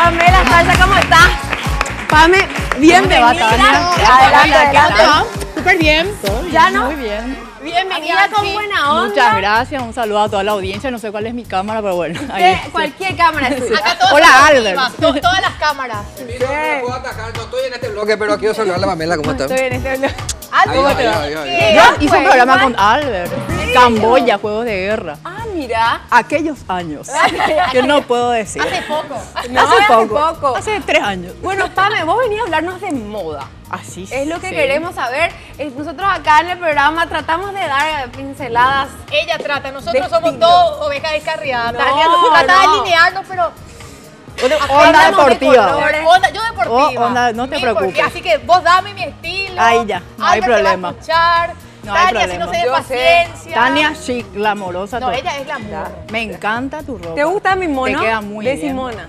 Pamela Salsa, ¿cómo estás? Pame, bienvenida. Adelante. Súper bien. ¿Ya no? Muy bien. Bienvenida con buena onda. Muchas gracias. Un saludo a toda la audiencia. No sé cuál es mi cámara, pero bueno. De cualquier cámara es tuya. Acá todas Hola, son Albert. activas, todas las cámaras. No puedo atacar, no estoy en este bloque, pero quiero saludarle a Pamela, ¿cómo estás? Estoy en este blog. ¿Cómo te va? Yo hice un programa con Albert. Camboya, Juegos de Guerra. Ah, mira. Aquellos años. Que no puedo decir. Hace poco. Hace poco. Hace 3 años. Bueno, Pame, vos venís a hablarnos de moda. Así Es lo que sí. queremos saber. Nosotros acá en el programa tratamos de dar pinceladas. Ella trata, nosotros De somos estilo. todos ovejas descarriadas. No, Tania trata de no. alinearnos, pero Onda hablamos de deportiva. colores. yo deportiva. Onda, no te preocupes. Así que vos dame mi estilo. Ahí ya, no hay Albert te va a problema. escuchar. No hay Tania, si no problema. se dé Yo sé. paciencia. Tania chic, glamorosa. No, todo. ella es la amor. Me encanta tu ropa. ¿Te gusta mi mono? Te queda muy de bien. Simona.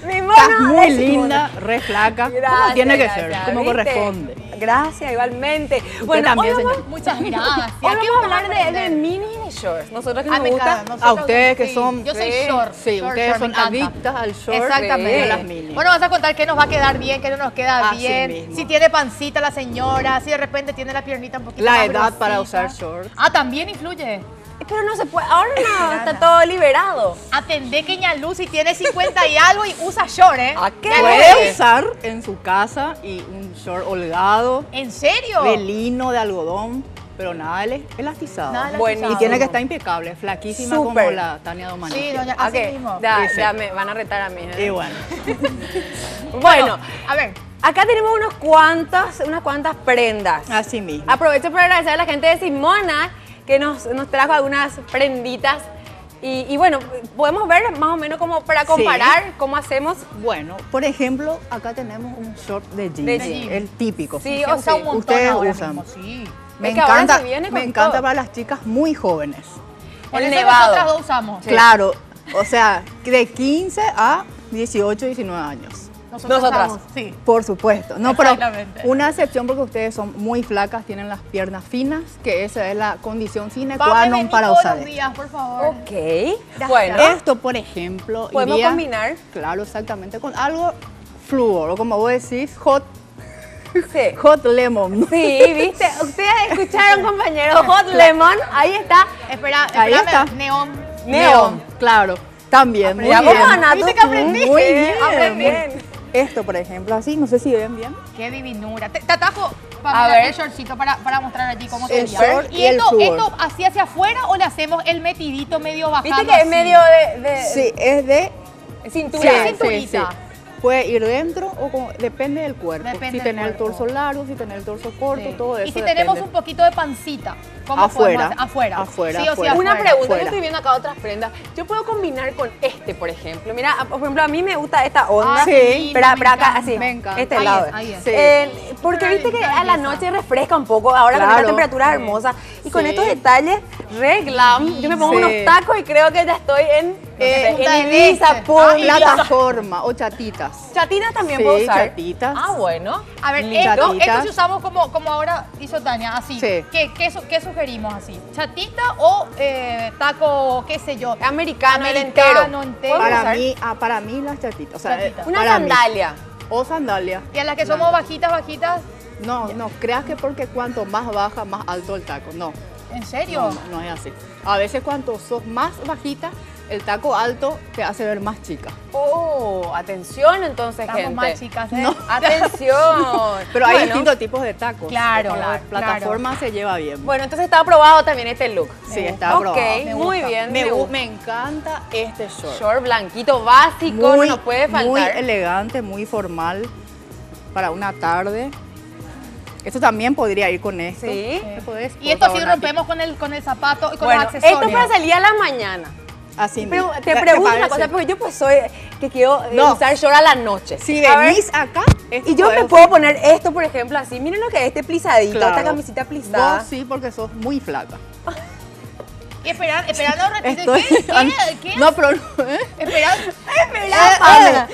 Mi mono Estás muy de linda, re flaca. Gracias, Como tiene que gracias, ser, como ¿viste? corresponde. Gracias, igualmente. Bueno, también, hoy vamos, señor. Muchas gracias. hoy ¿A qué vamos a hablar de aprender? mini y de shorts. Nosotros que Ah, nos me gusta. encanta. A Nosotros- ustedes que sí, son. Yo soy Sí. short. Sí, short, ustedes short, son me encanta. adictas al short. Exactamente. De las mini. Bueno, vas a contar qué nos va a quedar bien, qué no nos queda Así bien. mismo. Si tiene pancita la señora, si de repente tiene la piernita un poquito La más edad para grosita. usar shorts. Ah, también influye. Pero no se puede. Ahora no, está todo liberado. Atendé que ña Lucy tiene 50 y algo y usa short, ¿eh? ¿A qué? Ya Puede le- usar en su casa y un short holgado, ¿En serio? de lino, de algodón, pero nada elastizado. Nada Buenísimo. Y tiene que estar impecable, flaquísima como Súper. la Tania Domani. Sí, doña, así Ok, mismo. Dice. ya me van a retar a mí. ¿eh? Y bueno, Bueno, A ver, acá tenemos unas cuantas prendas. así mismo. Aprovecho para agradecer a la gente de Simona que nos trajo algunas prenditas. Y bueno, podemos ver más o menos como para comparar cómo hacemos. Bueno, por ejemplo, acá tenemos un short de jeans, De jeans. el típico. Sí, se o usa sí. un montón Ustedes ahora usan. mismo, sí. Me Es que ahora encanta, se viene con me encanta todo. para las chicas muy jóvenes. Por El eso nevado. nosotras dos usamos. Claro, o sea, de 15 a 18, 19 años. Nosotras. usamos, sí. Por supuesto. No, pero Exactamente. una excepción porque ustedes son muy flacas, tienen las piernas finas, que esa es la condición sine qua Vamos, non vení para todos usar los esto. días, por favor. Ok. Bueno, Esto, por ejemplo, podemos iría, combinar. claro, exactamente, con algo flúor, o como vos decís, hot Sí. Hot lemon. Sí, viste. Ustedes escucharon, compañeros. Hot lemon. Ahí está. Espera, Ahí espérame, está. neón. Neón. Claro, también. Muy Aprendí. bien. Ana, ¿Viste tú- que aprendí? Muy Sí, bien. aprendí. Esto, por ejemplo, así, no sé si ven bien. Qué divinura. Te atajo A ver. el shortcito para mostrar allí cómo El sería. short ¿Y y el esto, flúor. esto así hacia afuera o le hacemos el metidito medio bajando? Viste que es así? medio de Sí, es de cintura. Sí, cinturita. Puede ir dentro o depende del cuerpo. Depende si del tener el cuerpo. torso largo, si tener el torso corto, Sí. todo eso. Y si tenemos depende. un poquito de pancita, ¿cómo Afuera. podemos hacer? Afuera. Afuera, Sí o sí, afuera. afuera. Una pregunta, Fuera. yo estoy viendo acá otras prendas. Yo puedo combinar con este, por ejemplo. Mira, por ejemplo, a mí me gusta esta onda. Ah, Sí, pero me acá, encanta. así. Me encanta. Este Ahí lado. es, ahí es. Sí. Porque Una viste que a la belleza. noche refresca un poco, ahora con Claro. estas temperaturas hermosas. Y con Sí. estos detalles, re glam. Yo me pongo Sí. unos tacos y creo que ya estoy en, Punta en del Ibiza, Este. punta. Plataforma o chatitas. Chatitas también Sí, puedo usar. chatitas. Ah, bueno. A ver, Chatitas. esto si usamos como ahora hizo Tania, así. Sí. ¿Qué sugerimos así? ¿Chatita o taco, qué sé yo? Americano, el Americano entero. entero. ¿Podemos usar? Para mí las chatitas. O sea, Chatitas. Una para mí. sandalia. O sandalia. Y a las que somos bajitas, No, no creas que porque cuanto más baja, más alto el taco. No, ¿en serio? no es así. A veces cuanto sos más bajita, el taco alto te hace ver más chica. Oh, atención entonces, Estamos gente. más chicas, ¿eh? No. Atención. Pero hay Bueno, distintos tipos de tacos. Claro, Con la claro. plataforma se lleva bien. Bueno, entonces está aprobado también este look. Sí, está aprobado. Ok, Me muy gusta. bien. Me encanta este short. Short blanquito básico, no nos puede faltar. Muy elegante, muy formal para una tarde. Esto también podría ir con esto. Sí. ¿Me podés, Y por esto sí favor, rompemos con el zapato y con Bueno, los accesorios. esto para salir a la mañana. Nati? Así Pero mismo. te ¿Te pregunto una parece? cosa, porque yo pues soy que quiero No. usar short a la noche. Si A ver, venís acá, esto y yo me podés- puedo poner esto, por ejemplo, así. Miren lo que es este plisadito, Claro. esta camisita plisada. Vos sí, porque sos muy flaca. Y esperando repetir. Estoy... ¿Qué? No, pero... Esperando. Espera, Pame.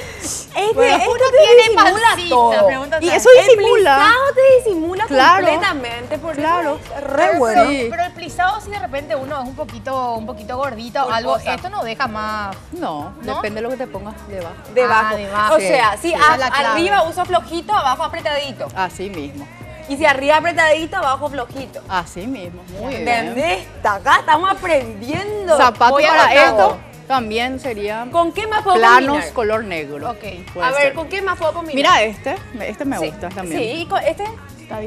Bueno, Esto uno te tiene disimula pancita. todo. Pregúntate. Y eso El disimula. plisado te disimula Claro. completamente. Por Claro. eso es re bueno. Sí. Pero el plisado, si de repente uno es un poquito gordito o algo, Pulposa. esto no deja más. No, ¿No? depende de lo que te pongas debajo. Debajo. debajo. O sea, si Sí. Esa es la clave. arriba uso flojito, abajo apretadito. Así mismo. Y si arriba apretadito, abajo flojito. Así mismo. Muy bien. ¿Entendés? Acá estamos aprendiendo. Zapato Voy a para anotar. esto también serían ¿Con qué más puedo planos combinar? color negro. Ok. Puede A ver, ser. ¿con qué más puedo combinar? Mira este me Sí. gusta también. Sí, con este.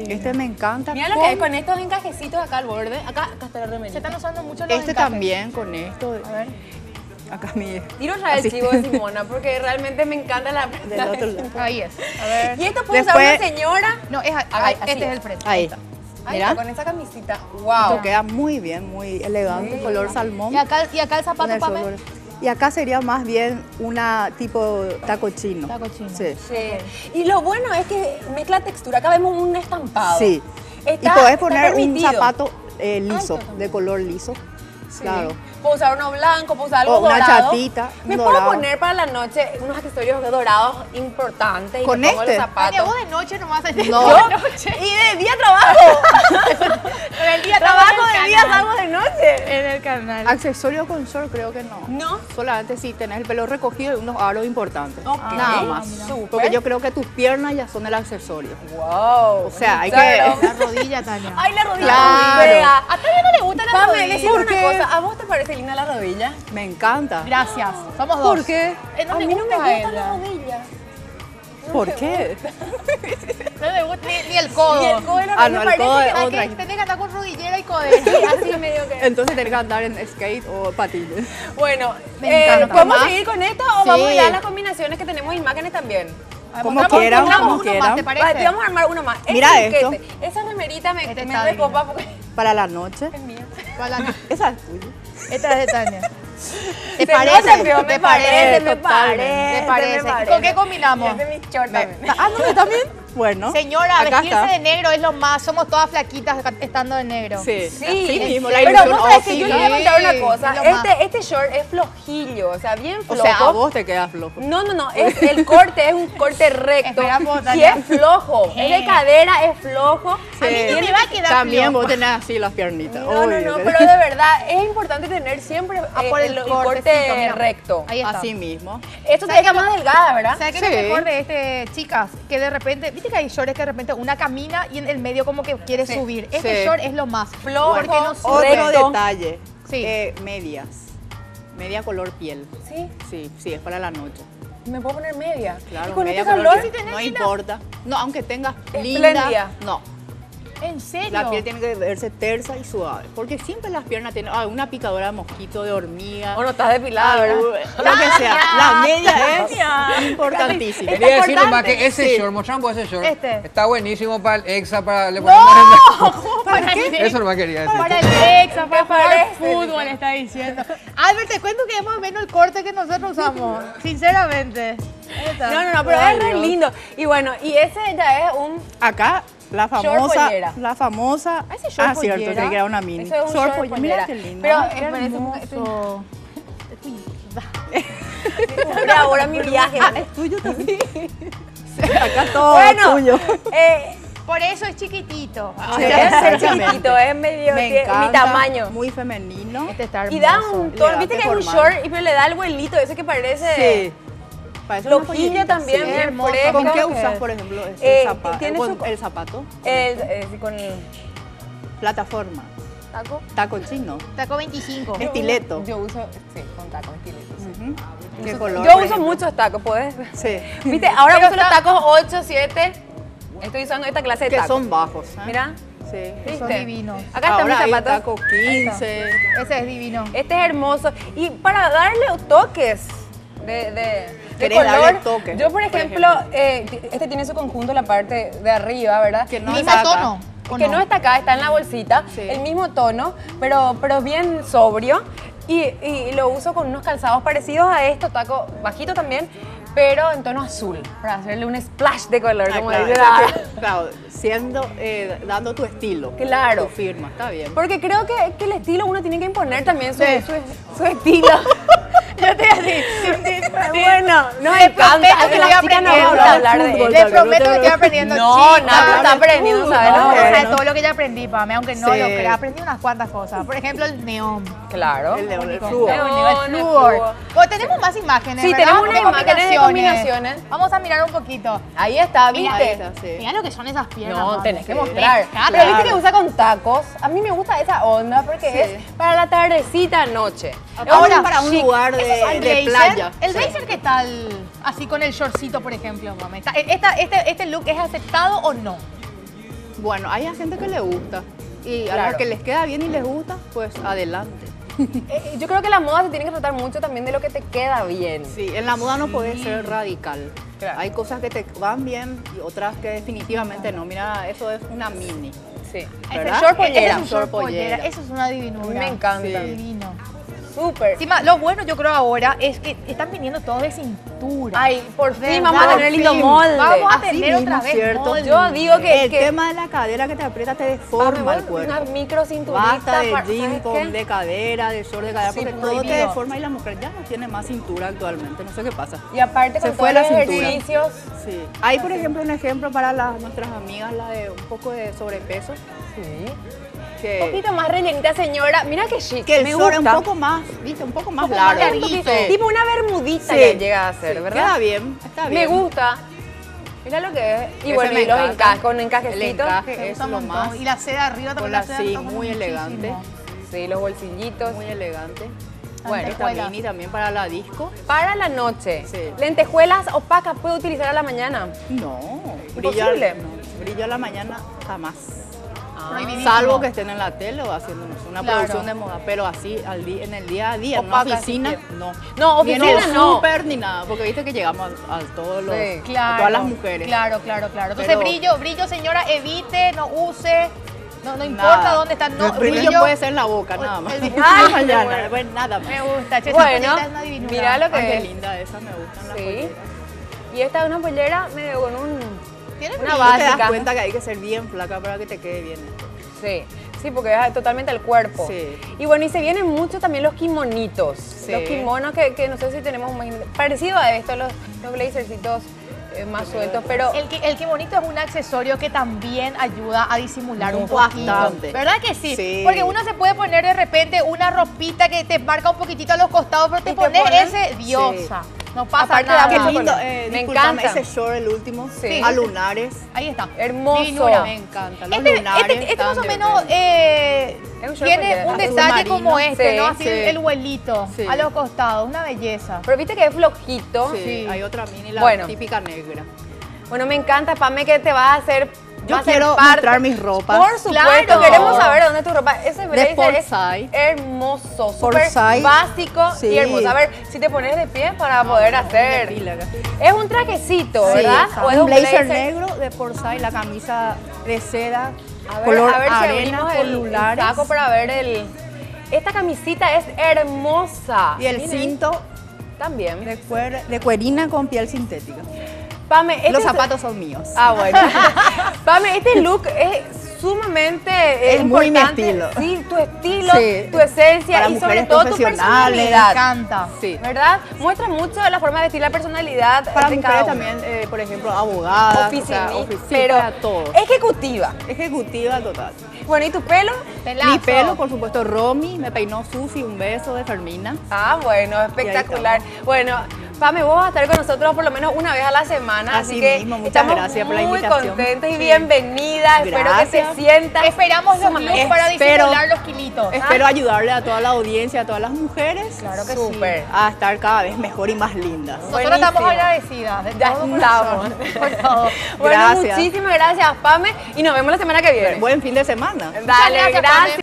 Este me encanta. Mira lo que es con estos encajecitos acá al borde. Acá está la Se remerita. están usando mucho los Este encajes. también con esto. A ver. Acá mi... Tiro ya el Así. chivo de Simona porque realmente me encanta la Del otro lado. Ahí es. A ver. Y esto puede usar Después- una señora. No, es Ay, este así es es. el frente. Ahí. Ahí Mira. está, con esa camisita. Esto Wow. queda muy bien, muy elegante, color salmón. Y acá el con zapato, el Pame. sobre. Y acá sería más bien una tipo taco chino. Taco chino. Sí. Sí. Y lo bueno es que mezcla textura. Acá vemos un estampado. Sí. Está- y podés está poner un permitido. zapato liso, Ay, está de color liso. Sí. Claro. Puedo usar uno blanco, puedo usar algo O una dorado. chatita, Me dorado. puedo poner para la noche unos accesorios dorados importantes. Y ¿Con me pongo este? los Tania, zapatos. vos de noche nomás haces No. de noche. Y de día trabajo. Pero el día Trabajo estamos en de el día, canal. salgo de noche. En el canal. Accesorio con short creo que no. No. Solamente si tenés el pelo recogido y unos aros importantes. Ok. Nada Ah, más. mira. Súper. Porque yo creo que tus piernas ya son el accesorio. Wow. O sea, hay Claro. que... La rodilla, Tania. Ay, la rodilla Claro. muy fea. A Tania no le gusta la Pame, rodilla. decime ¿Por una qué? cosa. ¿A vos te parece linda la rodilla? Me encanta. Gracias. Somos dos. ¿Por qué? No a le mí no me gusta a gusta la ella. rodilla. ¿Por qué? No le gusta ni el codo. Y el codo de la Ah, rodilla no, el parece codo que es Hay otra. que tenés que andar con rodillera y codera. así medio que... Entonces tenés que andar en skate o patines. Bueno, Me encanta. ¿podemos ¿Más? seguir con esto o Sí. vamos ya a las combinaciones que tenemos imágenes también? Como Mostramos- quieran, mostramos como uno quieran. más, ¿te parece? Vale, te vamos a armar uno más. Mira Este esto. piquete, esa remerita me, Este me está recopa divino. porque Para la noche. es mía. Esa es tuya. Esta es de Tania. ¿Te Se parece? nota, pero ¿Te me parece, me totalmente. parece. ¿Te parece? me parece. ¿Con qué combinamos? Es de mis shorts también. Ah, no, yo también. Bueno. Señora, acá vestirse está. de negro es lo más. Somos todas flaquitas estando de negro. Sí, Sí, así mismo, la pero ilusión vos sabés que yo óptica. le voy a contar una Sí, cosa. es lo más. Este short es flojillo, o sea, bien O flojo. sea, a vos te queda flojo. No, es el corte es un corte recto. Espera, vos, Y Tania. es flojo. Es de cadera, es flojo. A mí no me va a quedar También flojo. vos tenés así las piernitas. No, obvio. pero de verdad es importante tener siempre por el el cortecito, corte mira. recto. Ahí está. Así mismo. Esto te ¿Sabes deja qué? más delgada, ¿verdad? ¿Sabes qué es Sí. lo mejor de chicas? Que de repente, viste que hay shorts que de repente una camina y en el medio como que quiere Sí. subir. Este Sí. short es lo más. Flojo, Porque no sube. Otro recto. detalle. Sí. Medias. Media color piel. Sí, Sí, es para la noche. me puedo poner media. Claro, y con media este color calor, piel. No importa. No, aunque tengas Espléndida. linda. No, ¿En serio? la piel tiene que verse tersa y suave. Porque siempre las piernas tienen una picadura de mosquito, de hormiga. o no estás depilada, ¿verdad? Lo que sea. La media es importantísima. Está Quería decir nomás importante. que ese Sí. short, mostramos ese short. Este. Está buenísimo para el exa, para le ¿Para qué? Eso nomás quería decir. Para el exa, para jugar parece? fútbol, está diciendo. Albert, te cuento que es más o menos el corte que nosotros usamos. Sinceramente. No, pero es re lindo. Y bueno, y ese ya es un... Acá, la Short famosa. pollera. La famosa. Ese short cierto, pollera. creí que era una mini. Eso es un short pollera. pollera. Mira qué lindo. Pero Qué parece hermoso. de ahora mi viaje. Es tuyo también. Acá todo Bueno, tuyo. Por eso es chiquitito. Sí, es ser exactamente. chiquitito, es medio Me mi encanta, tamaño. Muy femenino. Este está hermoso. Y da un Le tono, da viste que que es un formal. short, pero le da el vuelito, ese que parece Sí. Parece una flojillo pollerita, también, sí. bien hermoso. fresco. ¿Con qué que usas, es. por ejemplo, ese zapato? tiene su- El zapato. Con el Plataforma. taco. Taco chino. Taco 25. Estileto. Yo uso, sí, con taco, estileto. Sí. Ujú. ¿Qué color? Yo por uso ejemplo? muchos tacos, ¿puedes? Sí. Viste, ahora Pero uso los está- tacos 8, 7. Estoy usando esta clase de Que tacos. son bajos. ¿eh? Mira, Sí. Son ¿viste? divinos. Acá están mis Ahora hay zapatos. taco 15. Ese es divino. Este es hermoso. Y para darle toques de ¿Querés color, darle toque, yo por por ejemplo, este tiene su conjunto en la parte de arriba, ¿verdad? Que no Mismo está acá. tono. ¿o Que no está acá, está en la bolsita, Sí. el mismo tono, pero bien sobrio. Y lo uso con unos calzados parecidos a esto, taco bajito también, pero en tono azul, para hacerle un splash de color, como claro, dice eso la... claro, dando tu estilo. Claro. Tu firma, está bien. Porque creo que el estilo uno tiene que imponer también su, Sí. su estilo. Yo estoy así. Bueno, nos Le encanta. prometo Es que que voy las chicas no aprendiendo. vamos a hablar de Fútbol, él. Le tal vez, prometo no que te- estoy aprendiendo. No, chica. nada, está aprendiendo, ¿sabes? No, lo que o sea, es? todo lo que ya aprendí, Pame, aunque no Sí. lo crea. Aprendí unas cuantas cosas. Por ejemplo, el neón. Claro. El Único. fluor. El Neón, flúor. el flúor. Bueno, tenemos más imágenes, Sí, ¿verdad? tenemos unas De imágenes de combinaciones. Vamos a mirar un poquito. Ahí está, Mira, ¿viste? Ahí está, sí. Mira lo que son esas piernas. No, Pame. tenés que Sí. mostrar. Claro. Pero viste que usa con tacos. A mí me gusta esa onda porque Sí. es para la tardecita noche. Ahora para un chic. lugar ¿Ese es el de blazer? playa. ¿El Sí. blazer qué tal? Así con el shortcito, por ejemplo, Pame. ¿Este look es aceptado o no? Bueno, hay a gente que le gusta. Y a Claro. los que les queda bien y les gusta, pues adelante. Yo creo que la moda se tiene que tratar mucho también de lo que te queda bien. Sí, en la moda no puedes ser radical. Claro. Hay cosas que te van bien y otras que definitivamente no. Mira, eso es una mini. Sí. ¿Verdad? Short pollera. Ese es un short Short pollera. pollera. Eso es una divinura. Me encanta. Sí. Divino. Súper. Encima, lo bueno yo creo ahora es que están viniendo todos de cintura. Ay, por fin ¿Verdad? vamos a tener lindo Por fin. molde. Vamos a Así tener mismo, otra vez ¿cierto? molde. Yo digo que El tema de la cadera que te aprieta te deforma el cuerpo. una micro cinturita. Basta de ¿sabes jean qué? con de cadera, de short de cadera, Sí, porque todo te prohibido. deforma y la mujer ya no tiene más cintura actualmente. No sé qué pasa. Y aparte Se con fue todos la los cintura. ejercicios. Sí. Hay, por ejemplo, un ejemplo para nuestras amigas, la de un poco de sobrepeso. Sí. Un Que, poquito más rellenita, señora. Mira qué chic. que el me short es gusta. un poco más, ¿viste? Un poco más poco más largo. larguito. Sí. Tipo una bermudita Sí. que llega a ser, Sí, ¿verdad? Queda bien, está bien. Me gusta. Mira lo que es. Y Ese bueno, me y los encanta. encajes con El encajecitos. encaje Me es gusta un lo montón. más. Y la seda arriba también. Con la la seda sí, está muy muchísimo. elegante. Sí, los bolsillitos. Muy elegante. Bueno, Esta Lentejuelas. mini también para la disco. para la noche. Sí. Lentejuelas opacas puedo utilizar a la mañana. No, Imposible. brillo a la mañana jamás. Prohibidísimo. Salvo que estén en la tele o haciendo no sé, una Claro. producción de moda, pero así en el día a día, en una Opacas, oficina, sí. no. No, Ni en oficina el no. súper ni nada, porque viste que llegamos a todos los, Sí. Claro, a todas las mujeres. Claro, claro, claro. Entonces, Pero- brillo, señora, evite, no use, no importa Nada. dónde está, no, El brillo puede ser en la boca, nada más. el- Ay, Mañana, bueno. pues nada más. Me gusta, che, esa Bueno, pollera es una divinura. mira lo que Ay, qué es. linda esa, me gustan las Sí. polleras. Y esta es una pollera medio con un... Tiene Una brillo. Tú te das básica. cuenta que hay que ser bien flaca para que te quede bien esto. Sí, sí, porque es totalmente al cuerpo. Sí. Y bueno, y se vienen mucho también los kimonitos. Sí. Los kimonos que no sé si tenemos un parecido a esto, los blazercitos más sueltos, pero... El kimonito es un accesorio que también ayuda a disimular un Bastante. poquito. ¿Verdad que sí? Sí. Porque uno se puede poner de repente una ropita que te marca un poquitito a los costados, pero te Y te pones pones- ese diosa. No pasa Aparte nada. da Qué mucho lindo, color. Me discúlpame, encanta. ese short, el último, Sí. a lunares. Ahí está. Hermoso. Divinura. Me encanta. Los Este lunares. más o están de menos Es un short tiene pollera. un Azul detalle marino. como este, Sí, ¿no? Así sí. el vuelito Sí. a los costados, una belleza. Pero viste que es flojito. Sí, Sí. hay otra mini, la Bueno. típica negra. Bueno, me encanta, Pame, que te vas a hacer... Yo va a ser quiero parte- mostrar mis ropas. Por supuesto, Claro. queremos saber dónde es tu ropa. Ese blazer Port es Said. hermoso, Port súper Said. básico Sí. y hermoso. A ver, si te pones de pie para poder hacer... De pila acá. Es un trajecito, Sí, ¿verdad? ¿O es un blazer negro de Forsyth, la camisa de seda, A ver, color a ver si arena abrimos con el lunares. saco para ver el... Esta camisita es hermosa. Y el Miren, cinto también. de cuerina con piel sintética. Pame, este Los es- zapatos son míos. Ah, bueno. Pame, este look es sumamente Es muy mi importante. estilo. Sí, tu estilo, Sí. tu esencia Para y sobre mujeres todo tu profesionales. Me personalidad. encanta. Sí. ¿Verdad? Muestra mucho la forma de vestir, la personalidad Para de mujeres cada uno. también, por ejemplo, abogadas, Oficinista, sí, pero para todo. ejecutiva. Ejecutiva total. Bueno, ¿y tu pelo? Pelazo. Mi pelo, por supuesto, Romy, me peinó Susi, un beso de Fermina. Ah, bueno, espectacular. Bueno, Pame, vos vas a estar con nosotros por lo menos una vez a la semana, así Así que mismo, muchas estamos gracias por la muy invitación. contentos y Sí. bienvenida. Espero que te Gracias. sientas. Esperamos los sumamente- looks para Espero- disimular los kilitos. Espero ayudarle a toda la audiencia, a todas las mujeres. Claro que Súper. sí. A estar cada vez mejor y más lindas. Nosotros estamos Buenísimo. agradecidas. De Ya todo estamos. corazón, por todo. Bueno, Gracias. muchísimas gracias, Pame, y nos vemos la semana que viene. Buen fin de semana. Dale, gracias, gracias. Pame.